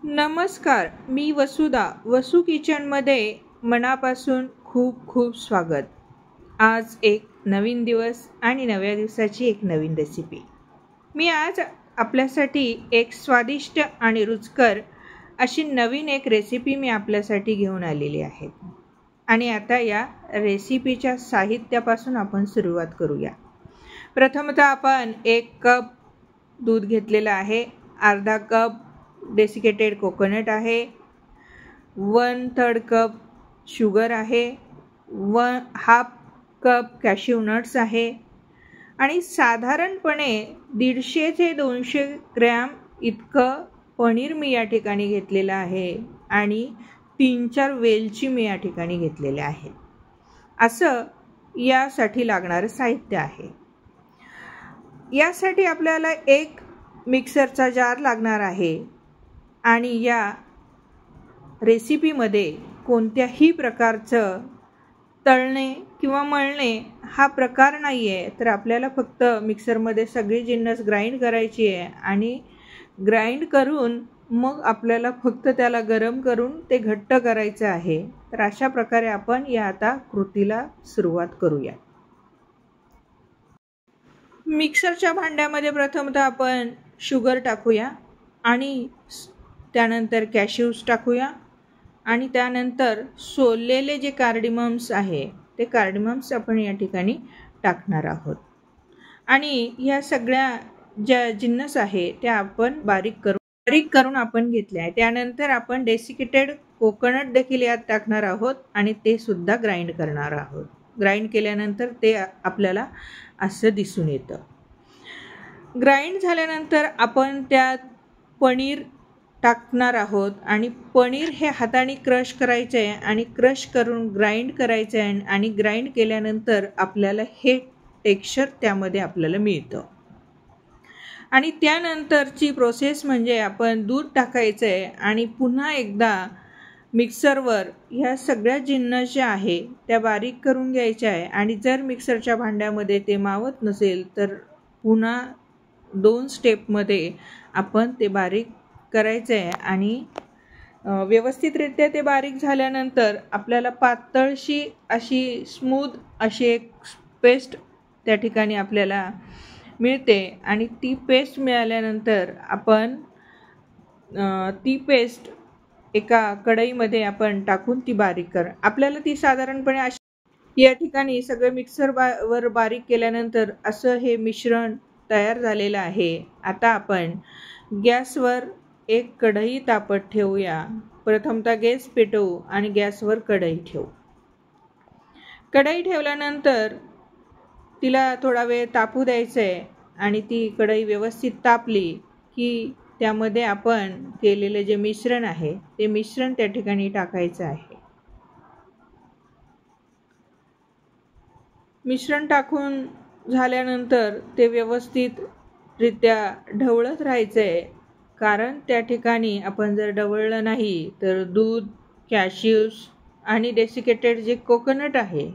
नमस्कार, मी वसुधा. वसू किचनमध्ये मनापासून खूप खूप स्वागत. आज एक नवीन दिवस आणि नव्या दिवसाची एक नवीन रेसिपी. मी आज आपल्यासाठी एक स्वादिष्ट आणि रुचकर अशी नवीन एक रेसिपी मी आपल्यासाठी घेऊन आलेली आहे. आणि आता या रेसिपीच्या साहित्यापासून आपण सुरुवात करूया. प्रथमतः आपण 1 कप दूध घेतलेलं आहे, अर्धा कप डेसिकेटेड कोकोनट आहे, 1/3 कप शुगर आहे, 1/2 कप कॅश्यू नट्स आहे आणि साधारणपणे 150 ते 200 ग्रॅम इतकं पनीर मी या ठिकाणी घेतलेलं आहे आणि 3-4 वेलची मी या ठिकाणी घेतलेले आहे. असं यासाठी लागणारं साहित्य आहे. यासाठी आपल्याला एक मिक्सरचा जार लागणार आहे आणि या रेसिपीमध्ये कोणत्याही प्रकारचं तळणे किंवा मळणे हा प्रकार नाही आहे. तर आपल्याला फक्त मिक्सरमध्ये सगळी जिन्नस ग्राइंड करायची आहे आणि ग्राइंड करून मग आपल्याला फक्त त्याला गरम करून ते घट्ट करायचं आहे. तर अशा प्रकारे आपण या आता कृतीला सुरुवात करूया. मिक्सरच्या भांड्यामध्ये प्रथमतः आपण शुगर टाकूया आणि त्यानंतर कॅश्यूज टाकूया आणि त्यानंतर सोललेले जे कार्डिमम्स आहे ते कार्डिमम्स आपण या ठिकाणी टाकणार आहोत. आणि या सगळ्या ज्या जिन्नस आहे त्या आपण बारीक करून आपण घेतले आहे. त्यानंतर आपण डेसिकेटेड कोकोनट देखील यात टाकणार आहोत आणि ते सुद्धा ग्राइंड करणार आहोत. ग्राइंड केल्यानंतर ते आपल्याला असं दिसून येतं. ग्राइंड झाल्यानंतर आपण त्यात पनीर टाकणार आहोत आणि पनीर हे हाताने क्रश करायचं आहे आणि क्रश करून ग्राइंड करायचं आहे आणि ग्राइंड केल्यानंतर आपल्याला हे टेक्स्चर त्यामध्ये आपल्याला मिळतं. आणि त्यानंतरची प्रोसेस म्हणजे आपण दूध टाकायचं आहे आणि पुन्हा एकदा मिक्सरवर ह्या सगळ्या जिन्नस ज्या आहे त्या बारीक करून घ्यायच्या आहे. आणि जर मिक्सरच्या भांड्यामध्ये ते मावत नसेल तर पुन्हा 2 स्टेपमध्ये आपण ते बारीक करायचं आहे आणि व्यवस्थितरित्या ते बारीक झाल्यानंतर आपल्याला पातळशी अशी स्मूथ अशी एक पेस्ट त्या ठिकाणी आपल्याला मिळते. आणि ती पेस्ट मिळाल्यानंतर आपण ती पेस्ट एका कढईमध्ये आपण टाकून ती बारीक आपल्याला ती साधारणपणे अशी या ठिकाणी सगळं मिक्सरवर बारीक केल्यानंतर असं हे मिश्रण तयार झालेलं आहे. आता आपण गॅसवर एक कढई तापत ठेवूया. प्रथमतः गॅस पेटवू आणि गॅसवर कढई ठेवू. कढई ठेवल्यानंतर तिला थोडा वेळ तापू द्यायचं आहे आणि ती कढई व्यवस्थित तापली की त्यामध्ये आपण केलेले जे मिश्रण आहे ते मिश्रण त्या ठिकाणी टाकायचं आहे. मिश्रण टाकून झाल्यानंतर ते व्यवस्थितरित्या ढवळत राहायचं आहे. कारण त्या ठिकाणी आपण जर ढवळलं नाही तर दूध, कॅश्यूज आणि डेसिकेटेड जे कोकोनट आहे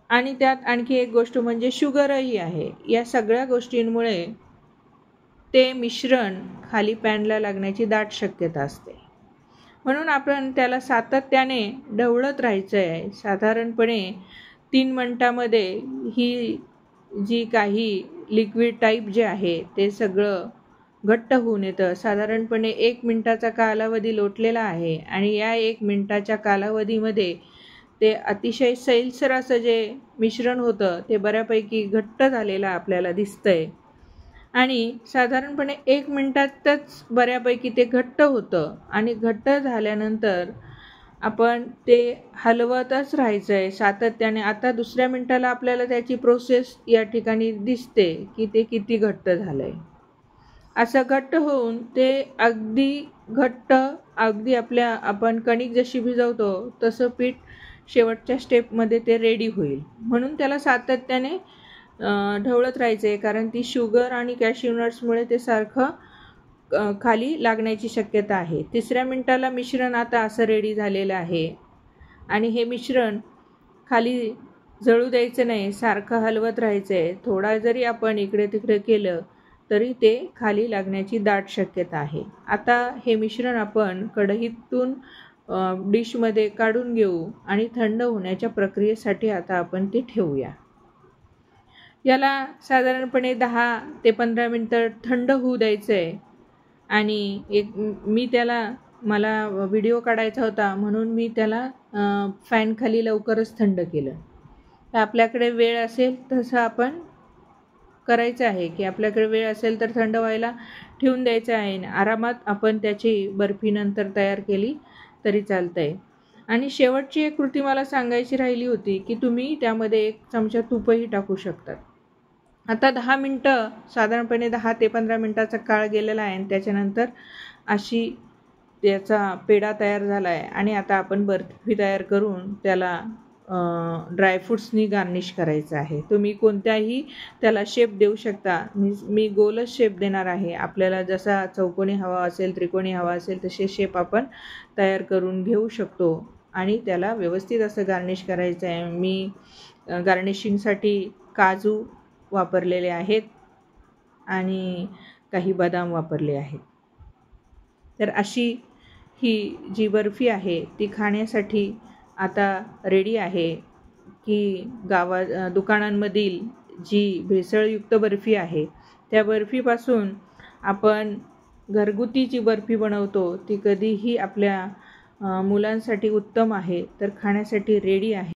आणि त्यात आणखी एक गोष्ट म्हणजे शुगरही आहे. या सगळ्या गोष्टींमुळे ते मिश्रण खाली पॅनला लागण्याची दाट शक्यता असते. म्हणून आपण त्याला सातत्याने ढवळत राहायचं आहे. साधारणपणे 3 मिनिटामध्ये ही जी काही लिक्विड टाईप जे आहे ते सगळं घट्ट होऊन येतं. साधारणपणे 1 मिनिटाचा कालावधी लोटलेला आहे आणि या 1 मिनिटाच्या कालावधीमध्ये ते अतिशय सैलसर असं जे मिश्रण होतं ते बऱ्यापैकी घट्ट झालेलं आपल्याला दिसतंय. आणि साधारणपणे 1 मिनिटातच बऱ्यापैकी ते घट्ट होतं आणि घट्ट झाल्यानंतर आपण ते हलवतच राहायचं आहे सातत्याने. आता 2ऱ्या मिनिटाला आपल्याला त्याची प्रोसेस या ठिकाणी दिसते की ते किती घट्ट झालं आहे. असं घट्ट होऊन ते अगदी घट्ट अगदी आपण कणिक जशी भिजवतो तसं पीठ शेवटच्या स्टेपमध्ये ते रेडी होईल. म्हणून त्याला सातत्याने ढवळत राहायचं आहे. कारण ती शुगर आणि कॅश्यू नट्समुळे ते सारखं खाली लागण्याची शक्यता आहे. 3ऱ्या मिनिटाला मिश्रण आता असं रेडी झालेलं आहे आणि हे मिश्रण खाली जळू द्यायचं नाही, सारखं हलवत राहायचं आहे. थोडा जरी आपण इकडे तिकडे केलं तरी ते खाली लागण्याची दाट शक्यता आहे. आता हे मिश्रण आपण कढईतून डिशमध्ये काढून घेऊ आणि थंड होण्याच्या प्रक्रियेसाठी आता आपण ते ठेवूया. याला साधारणपणे 10 ते 15 मिनटं थंड होऊ द्यायचं आहे. आणि मला व्हिडिओ काढायचा होता म्हणून मी त्याला फॅनखाली लवकरच थंड केलं. तर आपल्याकडे वेळ असेल तसं आपण करायचं आहे की आपल्याकडे वेळ असेल तर थंड व्हायला ठेवून द्यायचं आहे. आरामात आपण त्याची बर्फी नंतर तयार केली तरी चालतं आहे. आणि शेवटची एक कृती मला सांगायची राहिली होती की तुम्ही त्यामध्ये 1 चमचा तूपही टाकू शकतात. आता 10 मिनटं, साधारणपणे 10 ते 15 मिनटाचा काळ गेलेला आहे आणि त्याच्यानंतर अशी त्याचा पेढा तयार झाला आहे. आणि आता आपण बर्फी तयार करून त्याला ड्रायफ्रूट्सनी गार्निश करायचं आहे. तुम्ही कोणत्याही त्याला शेप देऊ शकता. मी गोलच शेप देणार आहे. आपल्याला जसा चौकोनी हवा असेल, त्रिकोणी हवा असेल तसे शेप आपण तयार करून घेऊ शकतो आणि त्याला व्यवस्थित असं गार्निश करायचं आहे. मी गार्निशिंगसाठी काजू वापरलेले आहेत आणि काही बदाम वापरले आहेत. तर अशी ही जी बर्फी आहे ती खाण्यासाठी आता रेडी आहे. की दुकानांमधील जी भेसळयुक्त बर्फी आहे त्या बर्फीपासून आपण घरगुती जी बर्फी बनवतो ती कधीही आपल्या मुलांसाठी उत्तम आहे. तर खाण्यासाठी रेडी आहे.